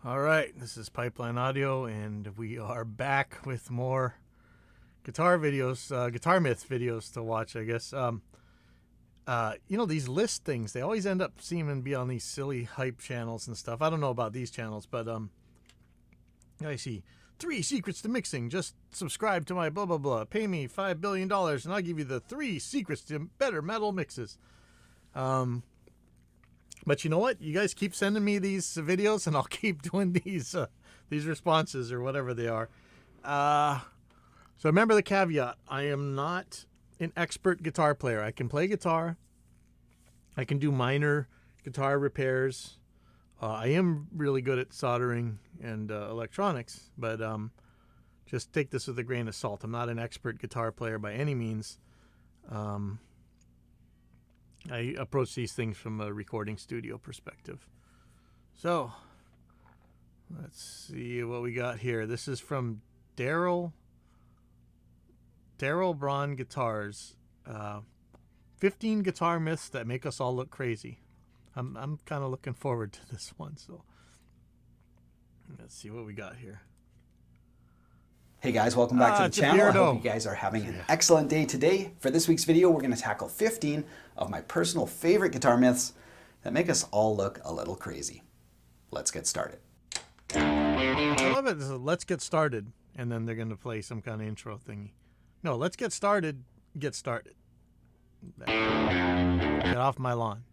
All right, this is Pipeline Audio, and we are back with more guitar videos, guitar myth videos to watch, I guess. These list things, they always end up seeming to be on these silly hype channels and stuff. I don't know about these channels, but I see 3 secrets to mixing. Just subscribe to my blah, blah, blah. Pay me $5 billion, and I'll give you the 3 secrets to better metal mixes. But you know what? You guys keep sending me these videos, and I'll keep doing these responses or whatever they are. So remember the caveat. I am not an expert guitar player. I can play guitar. I can do minor guitar repairs. I am really good at soldering and electronics, but just take this with a grain of salt. I'm not an expert guitar player by any means. I approach these things from a recording studio perspective. So, let's see what we got here. This is from Daryl Braun Guitars. 15 guitar myths that make us all look crazy. I'm kind of looking forward to this one. So, let's see what we got here. Hey guys, welcome back to the channel. I hope you guys are having an excellent day today. For this week's video, we're going to tackle 15 of my personal favorite guitar myths that make us all look a little crazy. Let's get started. I love it. This is let's get started, and then they're going to play some kind of intro thingy. No, let's get started. Get started. Get off my lawn.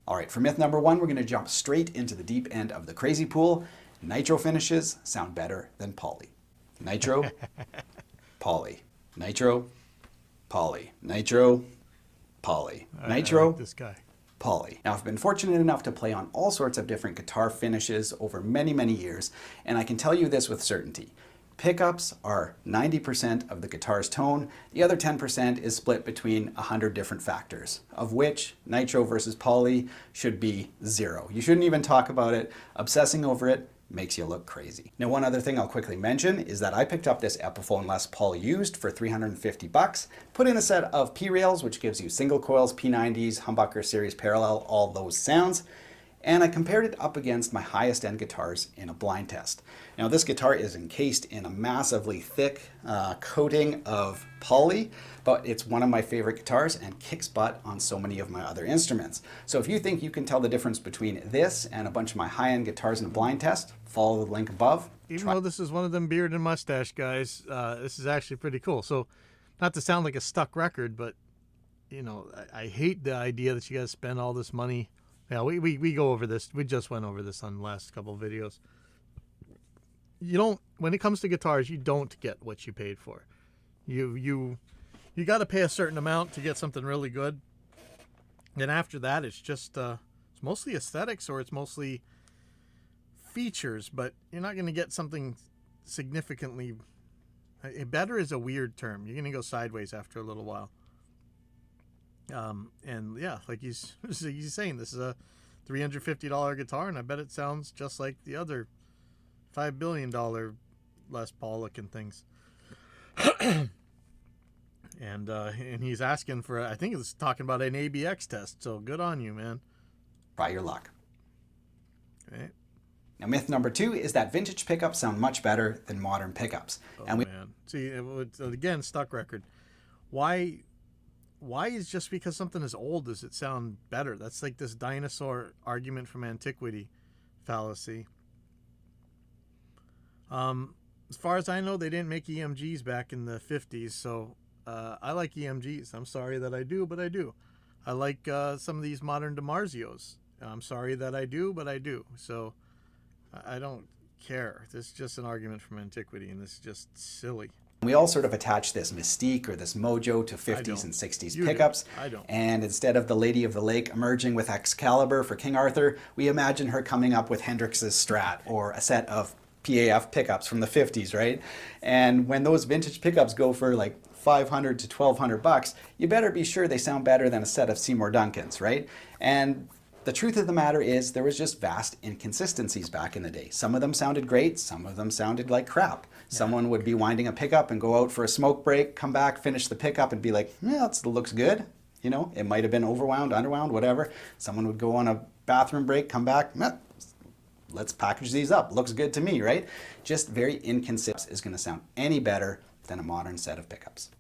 All right, for myth number 1, we're going to jump straight into the deep end of the crazy pool. Nitro finishes sound better than poly. Nitro, poly. Nitro, poly. Nitro, poly. Nitro, this guy. Poly. Now, I've been fortunate enough to play on all sorts of different guitar finishes over many, many years, and I can tell you this with certainty. Pickups are 90% of the guitar's tone. The other 10% is split between 100 different factors, of which nitro versus poly should be 0. You shouldn't even talk about it. Obsessing over it makes you look crazy. Now, one other thing I'll quickly mention is that I picked up this Epiphone Les Paul used for $350, put in a set of P-rails, which gives you single coils, P90s, humbucker series parallel, all those sounds, and I compared it up against my highest end guitars in a blind test. Now, this guitar is encased in a massively thick coating of poly, but it's one of my favorite guitars and kicks butt on so many of my other instruments. So if you think you can tell the difference between this and a bunch of my high-end guitars in a blind test, follow the link above. Even though this is one of them beard and mustache guys, this is actually pretty cool. So, not to sound like a stuck record, but, you know, I hate the idea that you guys spend all this money. Yeah, we go over this. We just went over this on the last couple of videos. You don't, when it comes to guitars, you don't get what you paid for. You got to pay a certain amount to get something really good. And after that, it's just it's mostly aesthetics or it's mostly features, but you're not going to get something significantly better is a weird term. You're going to go sideways after a little while. And yeah, like he's saying, this is a $350 guitar, and I bet it sounds just like the other $5 billion Les Paul looking things. and he's asking for, I think it's talking about an ABX test, so good on you, man. Try your luck. Okay. Now, myth number 2 is that vintage pickups sound much better than modern pickups. Oh, man. See, again, stuck record. Why is just because something is old does it sound better? That's like this dinosaur argument from antiquity fallacy. As far as I know, they didn't make EMGs back in the 50s, so I like EMGs. I'm sorry that I do, but I do. I like some of these modern DiMarzios. I'm sorry that I do, but I do. So I don't care. This is just an argument from antiquity, and this is just silly. We all sort of attach this mystique or this mojo to 50s and 60s pickups. I don't. And instead of the Lady of the Lake emerging with Excalibur for King Arthur, we imagine her coming up with Hendrix's Strat or a set of PAF pickups from the 50s, right? And when those vintage pickups go for like $500 to $1,200, you better be sure they sound better than a set of Seymour Duncans, right? And The truth of the matter is there was just vast inconsistencies back in the day. Some of them sounded great, some of them sounded like crap. Yeah. Someone would be winding a pickup and go out for a smoke break, come back, finish the pickup and be like, yeah, that looks good. You know, it might have been overwound, underwound, whatever. Someone would go on a bathroom break, come back, let's package these up. Looks good to me, right? Just very inconsistent is going to sound any better than a modern set of pickups.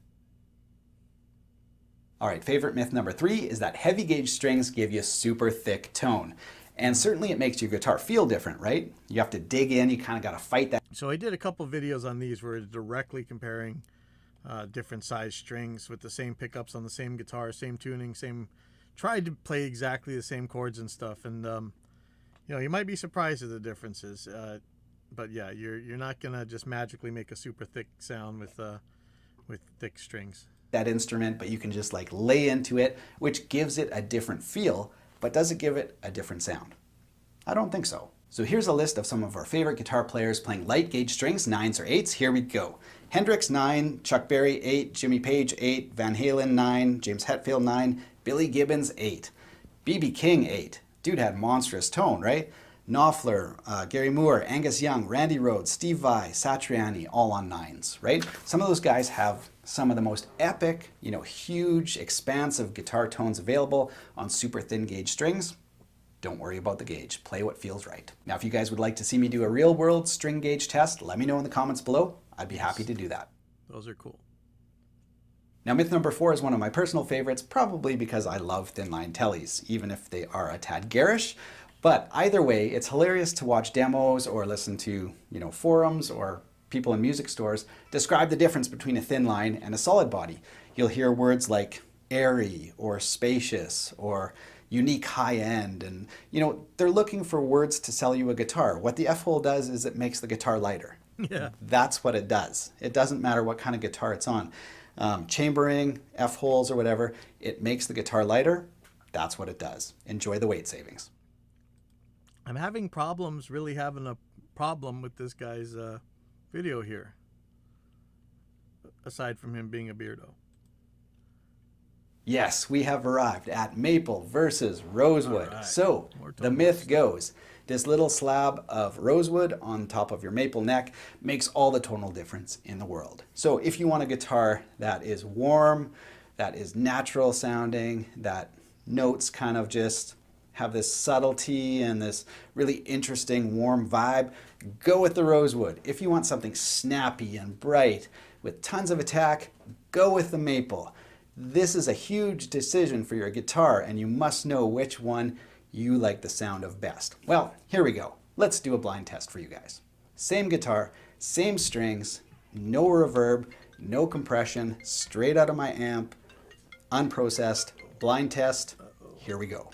All right, favorite myth number 3 is that heavy gauge strings give you super thick tone. And certainly it makes your guitar feel different, right? You have to dig in, you kind of got to fight that. So I did a couple videos on these where it's directly comparing different size strings with the same pickups on the same guitar, same tuning, tried to play exactly the same chords and stuff. And, you know, you might be surprised at the differences. But yeah, you're not going to just magically make a super thick sound with thick strings. That instrument, but you can just like lay into it, which gives it a different feel, but does it give it a different sound? I don't think so. So here's a list of some of our favorite guitar players playing light gauge strings, 9s or 8s. Here we go. Hendrix 9, Chuck Berry 8, Jimmy Page 8, Van Halen 9, James Hetfield 9, Billy Gibbons 8, B.B. King 8. Dude had monstrous tone, right? Knopfler, Gary Moore, Angus Young, Randy Rhoads, Steve Vai, Satriani, all on 9s, right? Some of those guys have some of the most epic, you know, huge, expansive guitar tones available on super thin gauge strings. Don't worry about the gauge. Play what feels right. Now, if you guys would like to see me do a real world string gauge test, let me know in the comments below. I'd be happy to do that. Those are cool. Now, myth number 4 is one of my personal favorites, probably because I love thin line Tellys, even if they are a tad garish. But either way, it's hilarious to watch demos or listen to, you know, forums or people in music stores describe the difference between a thin line and a solid body. You'll hear words like airy or spacious or unique high end, and you know, they're looking for words to sell you a guitar. What the F-hole does is it makes the guitar lighter. Yeah. That's what it does. It doesn't matter what kind of guitar it's on. Chambering, F-holes or whatever, it makes the guitar lighter. That's what it does. Enjoy the weight savings. I'm having problems really having a problem with this guy's video here, aside from him being a beardo. Yes, we have arrived at Maple versus Rosewood. Right. So the myth goes, this little slab of rosewood on top of your maple neck makes all the tonal difference in the world. So if you want a guitar that is warm, that is natural sounding, that notes kind of just have this subtlety and this really interesting warm vibe, go with the rosewood. If you want something snappy and bright with tons of attack, go with the maple. This is a huge decision for your guitar and you must know which one you like the sound of best. Well, here we go. Let's do a blind test for you guys. Same guitar, same strings, no reverb, no compression, straight out of my amp, unprocessed, blind test. Here we go.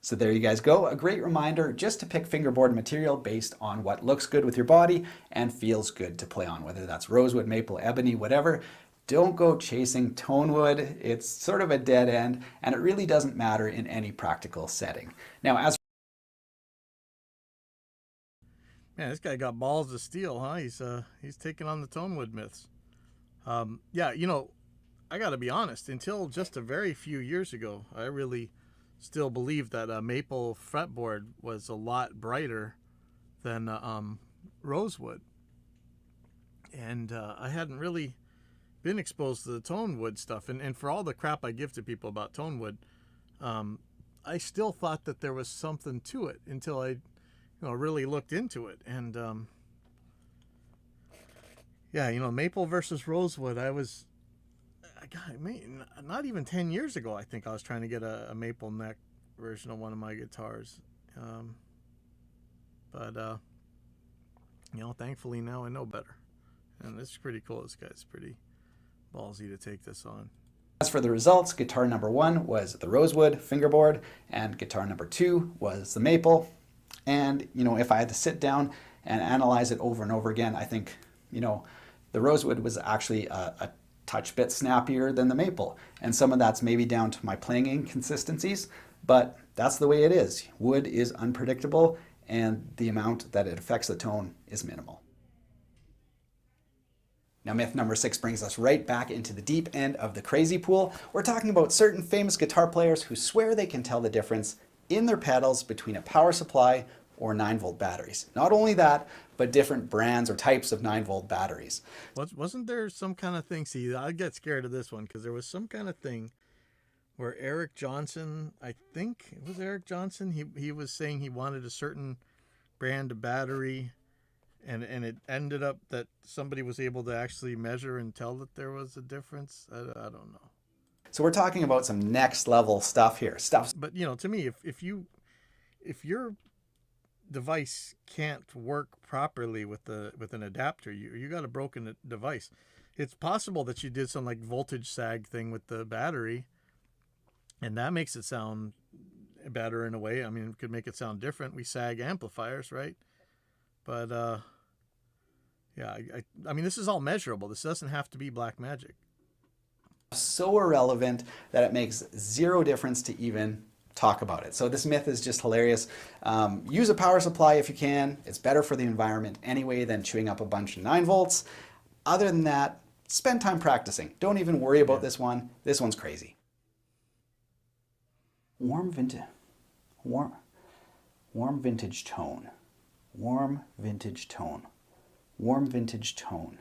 So there you guys go. A great reminder just to pick fingerboard material based on what looks good with your body and feels good to play on, whether that's rosewood, maple, ebony, whatever. Don't go chasing tonewood. It's sort of a dead end and it really doesn't matter in any practical setting. Now, as Man, this guy got balls of steel, huh? He's taking on the Tonewood myths. Yeah, you know, I got to be honest. Until just a very few years ago, I really still believed that a maple fretboard was a lot brighter than rosewood, and I hadn't really been exposed to the Tonewood stuff. And for all the crap I give to people about Tonewood, I still thought that there was something to it until I really looked into it. And yeah, maple versus rosewood, not even 10 years ago, I think I was trying to get a maple neck version of one of my guitars. But thankfully now I know better. And this is pretty cool. This guy's pretty ballsy to take this on. As for the results, guitar number 1 was the Rosewood fingerboard, and guitar number 2 was the maple. And, if I had to sit down and analyze it over and over again, I think, the Rosewood was actually a touch bit snappier than the maple. And some of that's maybe down to my playing inconsistencies, but that's the way it is. Wood is unpredictable, and the amount that it affects the tone is minimal. Now, myth number 6 brings us right back into the deep end of the crazy pool. We're talking about certain famous guitar players who swear they can tell the difference in their pedals between a power supply or 9-volt batteries. Not only that, but different brands or types of 9-volt batteries. Wasn't there some kind of thing? See, I get scared of this one because there was some kind of thing where Eric Johnson, I think it was Eric Johnson, he was saying he wanted a certain brand of battery, and it ended up that somebody was able to actually measure and tell that there was a difference. I don't know. So we're talking about some next level stuff here. But to me, if your device can't work properly with an adapter, you got a broken device. It's possible that you did some like voltage sag thing with the battery, and that makes it sound better in a way. I mean, it could make it sound different. We sag amplifiers, right? But yeah, I mean, this is all measurable. This doesn't have to be black magic. So irrelevant that it makes zero difference to even talk about it. So this myth is just hilarious. Use a power supply if you can. It's better for the environment anyway than chewing up a bunch of 9 volts. Other than that, spend time practicing. Don't even worry about this one. This one's crazy. Warm vintage tone. Warm vintage tone. Warm vintage tone.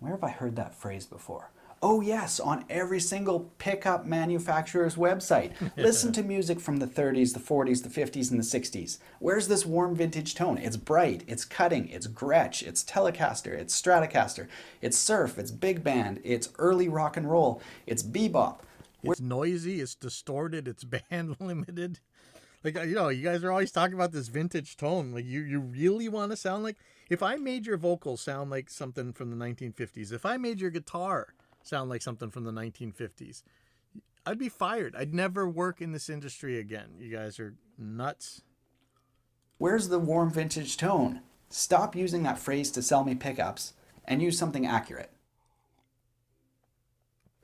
Where have I heard that phrase before? Oh yes, on every single pickup manufacturer's website. Listen to music from the 30s, the 40s, the 50s, and the 60s. Where's this warm vintage tone? It's bright, it's cutting, it's Gretsch, it's Telecaster, it's Stratocaster, it's surf, it's big band, it's early rock and roll, it's bebop. It's noisy, it's distorted, it's band limited. Like, you guys are always talking about this vintage tone. Like, you really want to sound like... If I made your vocals sound like something from the 1950s, if I made your guitar sound like something from the 1950s, I'd be fired. I'd never work in this industry again. You guys are nuts. Where's the warm vintage tone? Stop using that phrase to sell me pickups and use something accurate.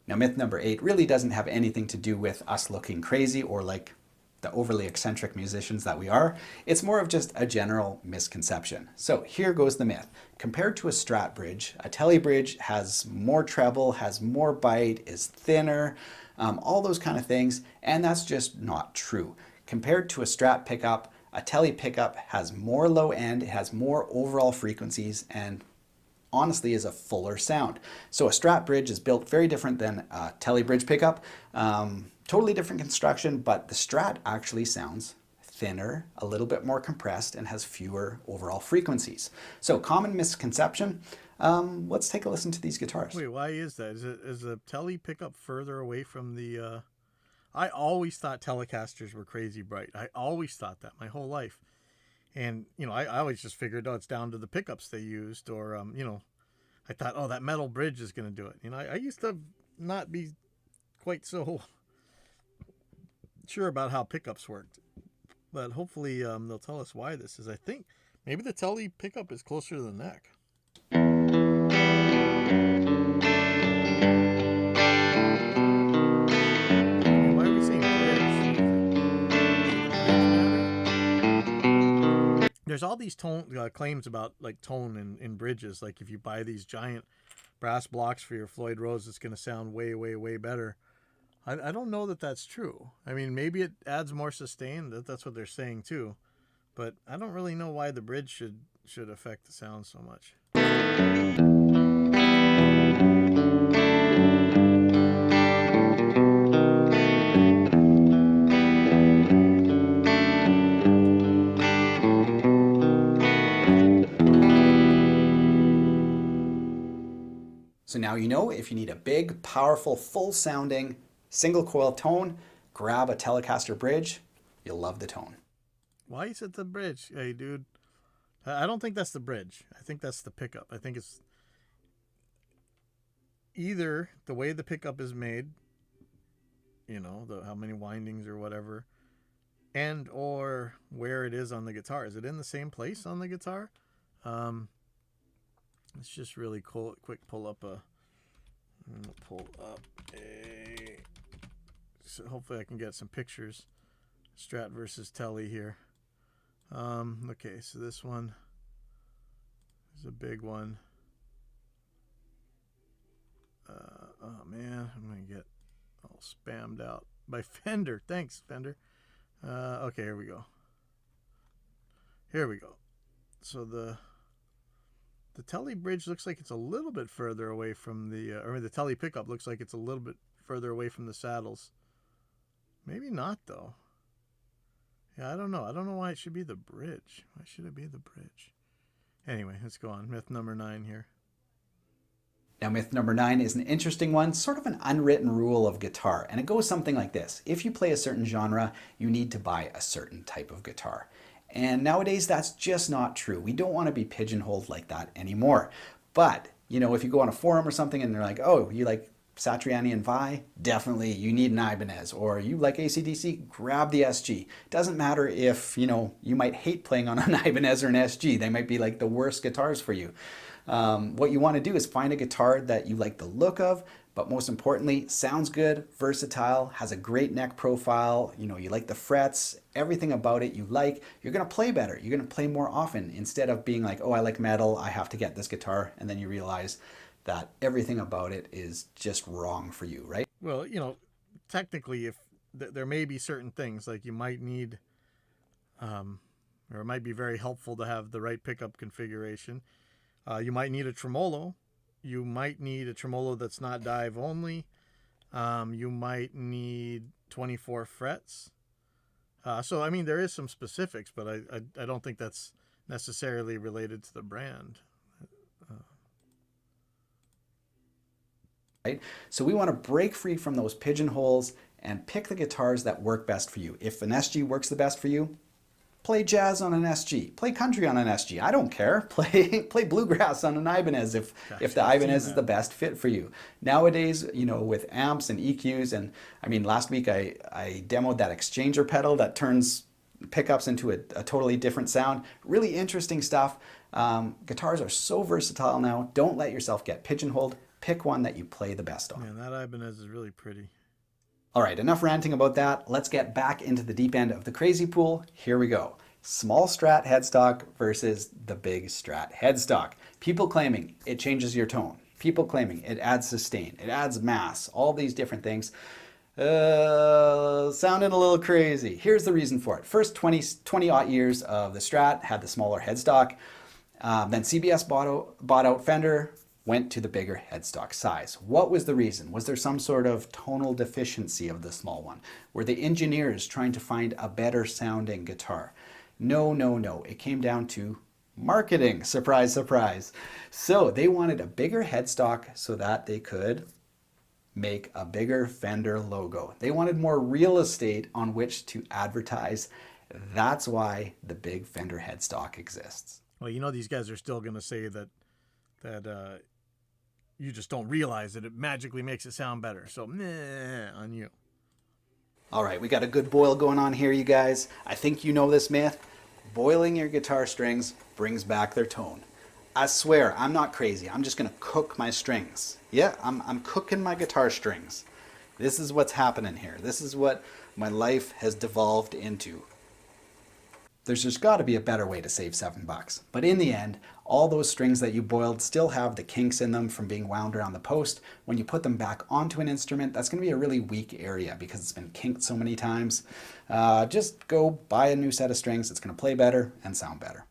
Now, myth number 8 really doesn't have anything to do with us looking crazy or like the overly eccentric musicians that we are. It's more of just a general misconception. So here goes the myth. Compared to a Strat bridge, a Telly bridge has more treble, has more bite, is thinner, all those kind of things, and that's just not true. Compared to a Strat pickup, a Telly pickup has more low end, it has more overall frequencies, and honestly is a fuller sound. So a Strat bridge is built very different than a Telly bridge pickup. Totally different construction, but the Strat actually sounds thinner, a little bit more compressed, and has fewer overall frequencies. So common misconception. Let's take a listen to these guitars. Wait, why is that? Is the Telly pickup further away from the... I always thought Telecasters were crazy bright. I always thought that my whole life. And, I always just figured, it's down to the pickups they used, or, I thought, that metal bridge is going to do it. I used to not be quite so sure about how pickups worked, but hopefully they'll tell us why this is. I think maybe the Telly pickup is closer to the neck. Why are we saying bridge? There's all these claims about like tone in bridges. Like if you buy these giant brass blocks for your Floyd Rose, it's going to sound way, way, way better. I don't know that that's true. I mean, maybe it adds more sustain. That's what they're saying too. But I don't really know why the bridge should affect the sound so much. So now you know if you need a big, powerful, full-sounding single coil tone, grab a Telecaster bridge. You'll love the tone. Why is it the bridge? Hey, dude. I don't think that's the bridge. I think that's the pickup. I think either the way the pickup is made, how many windings or whatever, and or where it is on the guitar. Is it in the same place on the guitar? Let's just really quick pull up a so hopefully I can get some pictures. Strat versus Telly here. Okay, so this one is a big one. Oh man, I'm gonna get all spammed out by Fender. Thanks, Fender. Okay, here we go. So the Telly bridge looks like it's a little bit further away from the Telly pickup looks like it's a little bit further away from the saddles. Maybe not though. Yeah, I don't know. I don't know why it should be the bridge. Why should it be the bridge? Anyway, let's go on. Myth number 9 here. Now, myth number 9 is an interesting one, sort of an unwritten rule of guitar, and it goes something like this. If you play a certain genre, you need to buy a certain type of guitar. And nowadays, that's just not true. We don't want to be pigeonholed like that anymore. But, if you go on a forum or something and they're like, oh, you like Satriani and Vi? Definitely, you need an Ibanez. Or you like AC/DC? Grab the SG. Doesn't matter if, you might hate playing on an Ibanez or an SG. They might be like the worst guitars for you. What you want to do is find a guitar that you like the look of, but most importantly, sounds good, versatile, has a great neck profile, you like the frets, everything about it you like. You're going to play better. You're going to play more often instead of being like, oh, I like metal, I have to get this guitar, and then you realize that everything about it is just wrong for you, right? Well, technically, if there may be certain things like you might need, or it might be very helpful to have the right pickup configuration. You might need a tremolo. You might need a tremolo that's not dive only. You might need 24 frets. So, I mean, there is some specifics, but I don't think that's necessarily related to the brand. Right? So we want to break free from those pigeonholes and pick the guitars that work best for you. If an SG works the best for you, play jazz on an SG. Play country on an SG. I don't care. Play bluegrass on an Ibanez if the Ibanez is the best fit for you. Nowadays, with amps and EQs, and I mean, last week I demoed that exchanger pedal that turns pickups into a totally different sound. Really interesting stuff. Guitars are so versatile now. Don't let yourself get pigeonholed. Pick one that you play the best on. Man, that Ibanez is really pretty. All right, enough ranting about that. Let's get back into the deep end of the crazy pool. Here we go. Small Strat headstock versus the big Strat headstock. People claiming it changes your tone. People claiming it adds sustain, it adds mass, all these different things. Sounding a little crazy. Here's the reason for it. First 20 odd years of the Strat had the smaller headstock. Then CBS bought out Fender, went to the bigger headstock size. What was the reason? Was there some sort of tonal deficiency of the small one? Were the engineers trying to find a better sounding guitar? No. It came down to marketing. Surprise, surprise. So they wanted a bigger headstock so that they could make a bigger Fender logo. They wanted more real estate on which to advertise. That's why the big Fender headstock exists. Well, these guys are still going to say that you just don't realize that it magically makes it sound better. So, meh on you. All right, we got a good boil going on here, you guys. I think you know this myth. Boiling your guitar strings brings back their tone. I swear, I'm not crazy. I'm just going to cook my strings. Yeah, I'm cooking my guitar strings. This is what's happening here. This is what my life has devolved into. There's just got to be a better way to save $7. But in the end, all those strings that you boiled still have the kinks in them from being wound around the post. When you put them back onto an instrument, that's going to be a really weak area because it's been kinked so many times. Just go buy a new set of strings. It's going to play better and sound better.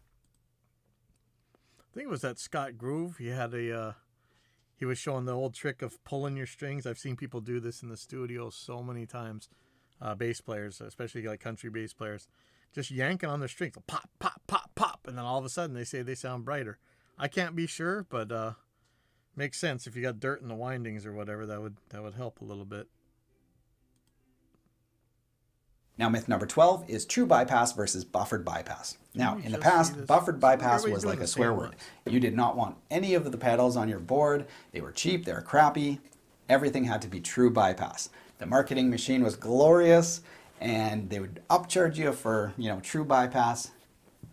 I think it was that Scott Groove. He was showing the old trick of pulling your strings. I've seen people do this in the studio so many times. Bass players, especially like country bass players, just yanking on their strings, pop, pop, pop, pop, and then all of a sudden they say they sound brighter. I can't be sure, but makes sense. If you got dirt in the windings or whatever, that would help a little bit. Now, myth number 12 is true bypass versus buffered bypass. Now, in the just past, see this? buffered bypass Everybody's was doing like the a swear same word. ones. You did not want any of the pedals on your board. They were cheap, they were crappy. Everything had to be true bypass. The marketing machine was glorious, and they would upcharge you for, true bypass.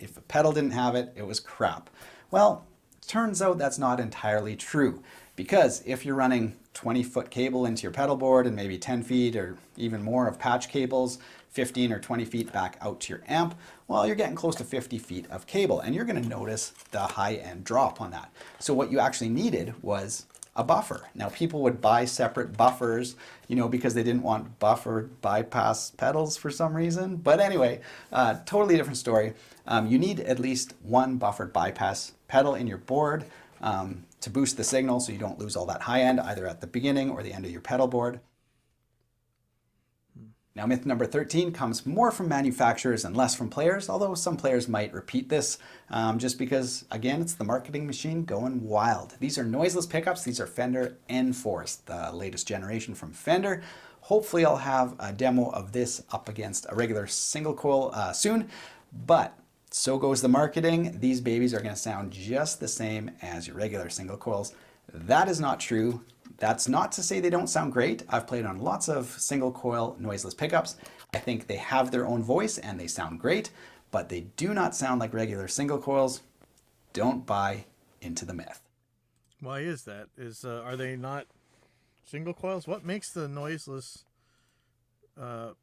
If a pedal didn't have it, it was crap. Well, turns out that's not entirely true, because if you're running 20-foot cable into your pedal board and maybe 10 feet or even more of patch cables, 15 or 20 feet back out to your amp, well, you're getting close to 50 feet of cable, and you're going to notice the high-end drop on that. So what you actually needed was a buffer. Now, people would buy separate buffers, because they didn't want buffered bypass pedals for some reason. But anyway, totally different story. You need at least one buffered bypass pedal in your board to boost the signal so you don't lose all that high end either at the beginning or the end of your pedal board. Now, myth number 13 comes more from manufacturers and less from players, although some players might repeat this just because, again, it's the marketing machine going wild. These are noiseless pickups. These are Fender N4s, the latest generation from Fender. Hopefully, I'll have a demo of this up against a regular single coil soon, but so goes the marketing. These babies are going to sound just the same as your regular single coils. That is not true. That's not to say they don't sound great. I've played on lots of single coil noiseless pickups. I think they have their own voice and they sound great, but they do not sound like regular single coils. Don't buy into the myth. Why is that? Are they not single coils? What makes the noiseless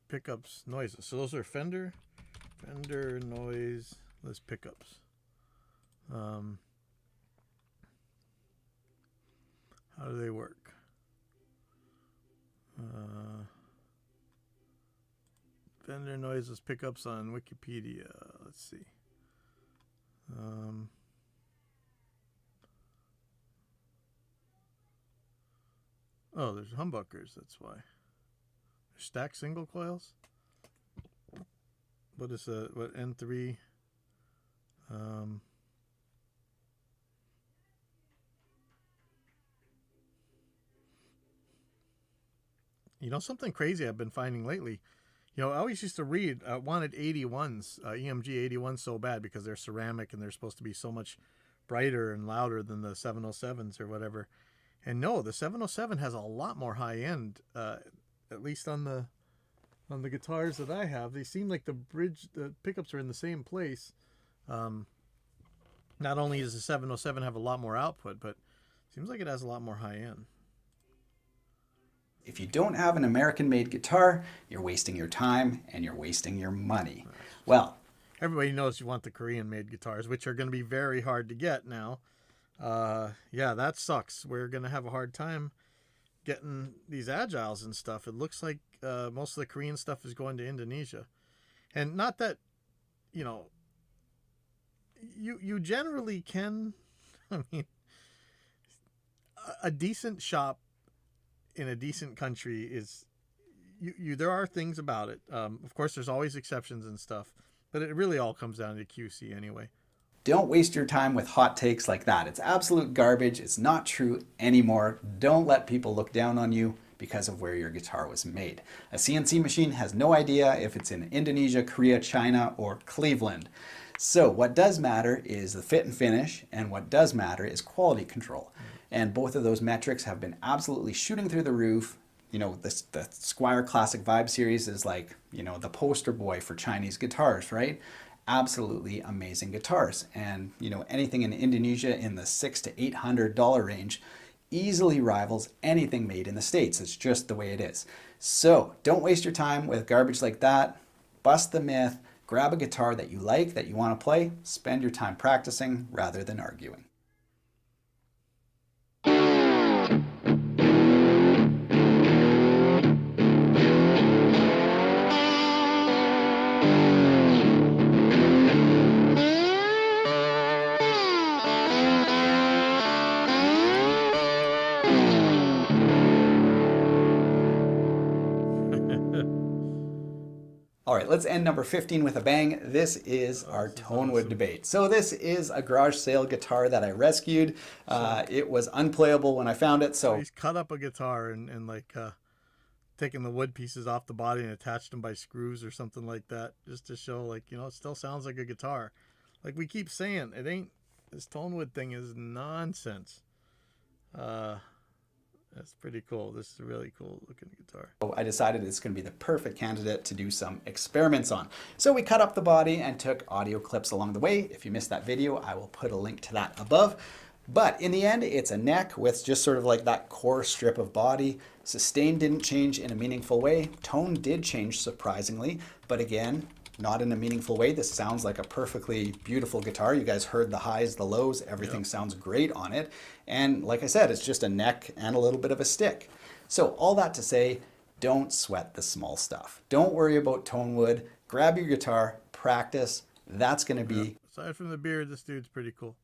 pickups noiseless? So those are Fender noiseless pickups. How do they work? Fender noiseless pickups on Wikipedia. Let's see. Oh, there's humbuckers. That's why. There's stacked single coils. What is what N3? Something crazy I've been finding lately. I always used to read, wanted 81s, EMG 81s so bad because they're ceramic and they're supposed to be so much brighter and louder than the 707s or whatever. And no, the 707 has a lot more high end, at least on the guitars that I have. They seem like the pickups are in the same place. Not only does the 707 have a lot more output, but it seems like it has a lot more high end. If you don't have an American-made guitar, you're wasting your time and you're wasting your money. Well, everybody knows you want the Korean-made guitars, which are going to be very hard to get now. Yeah, that sucks. We're going to have a hard time getting these Agiles and stuff. It looks like most of the Korean stuff is going to Indonesia. And not that, you generally can, I mean, a decent shop in a decent country is, there are things about it. Of course, there's always exceptions and stuff, but it really all comes down to QC anyway. Don't waste your time with hot takes like that. It's absolute garbage. It's not true anymore. Don't let people look down on you because of where your guitar was made. A CNC machine has no idea if it's in Indonesia, Korea, China, or Cleveland. So what does matter is the fit and finish, and what does matter is quality control. And both of those metrics have been absolutely shooting through the roof. The Squier Classic Vibe series is like, the poster boy for Chinese guitars, right? Absolutely amazing guitars. And, anything in Indonesia in the $600 to $800 range easily rivals anything made in the States. It's just the way it is. So don't waste your time with garbage like that. Bust the myth. Grab a guitar that you like, that you want to play. Spend your time practicing rather than arguing. All right, let's end number 15 with a bang. This is our Tonewood Debate. So this is a garage sale guitar that I rescued. It was unplayable when I found it. So he's cut up a guitar and like taken the wood pieces off the body and attached them by screws or something like that, just to show, like, you know, it still sounds like a guitar. Like we keep saying, it ain't, this Tonewood thing is nonsense. That's pretty cool. This is a really cool looking guitar. I decided it's going to be the perfect candidate to do some experiments on. So we cut up the body and took audio clips along the way. If you missed that video, I will put a link to that above. But in the end, it's a neck with just sort of like that core strip of body. Sustain didn't change in a meaningful way. Tone did change surprisingly, but again, not in a meaningful way. This sounds like a perfectly beautiful guitar. You guys heard the highs, the lows, everything sounds great on it. And like I said, it's just a neck and a little bit of a stick. So all that to say, don't sweat the small stuff. Don't worry about Tonewood. Grab your guitar, practice. That's going to be... Aside from the beard, this dude's pretty cool.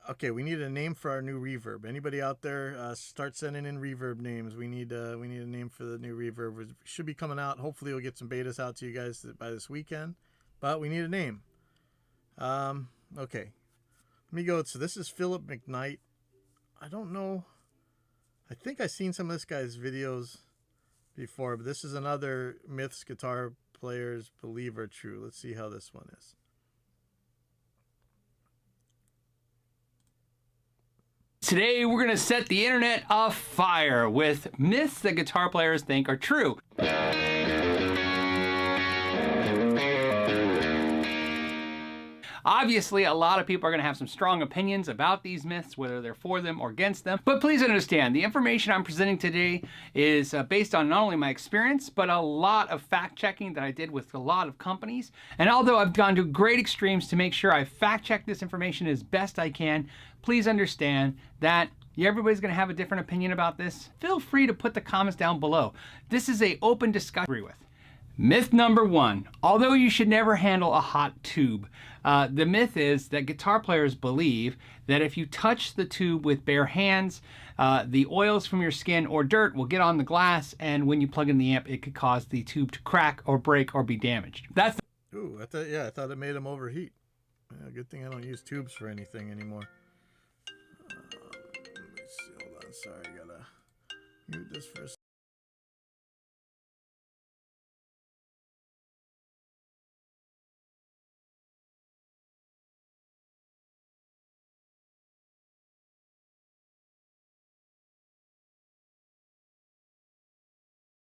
Okay, we need a name for our new reverb. Anybody out there, start sending in reverb names. We need a name for the new reverb. It should be coming out. Hopefully we'll get some betas out to you guys by this weekend. But we need a name. Okay. Let me go. So this is Philip McKnight. I don't know. I think I've seen some of this guy's videos before, but this is another Myths Guitar Players Believe Are True. Let's see how this one is. Today, we're going to set the internet afire with myths that guitar players think are true. Obviously, a lot of people are going to have some strong opinions about these myths, whether they're for them or against them. But please understand, the information I'm presenting today is based on not only my experience, but a lot of fact-checking that I did with a lot of companies. And although I've gone to great extremes to make sure I fact-check this information as best I can, please understand that everybody's going to have a different opinion about this. Feel free to put the comments down below. This is an open discussion with. Myth number one, although you should never handle a hot tube, the myth is that guitar players believe that if you touch the tube with bare hands, the oils from your skin or dirt will get on the glass, and when you plug in the amp, it could cause the tube to crack or break or be damaged. That's Ooh, I thought it made them overheat. Yeah, good thing I don't use tubes for anything anymore. Let me see, hold on, sorry, I gotta mute this for a second.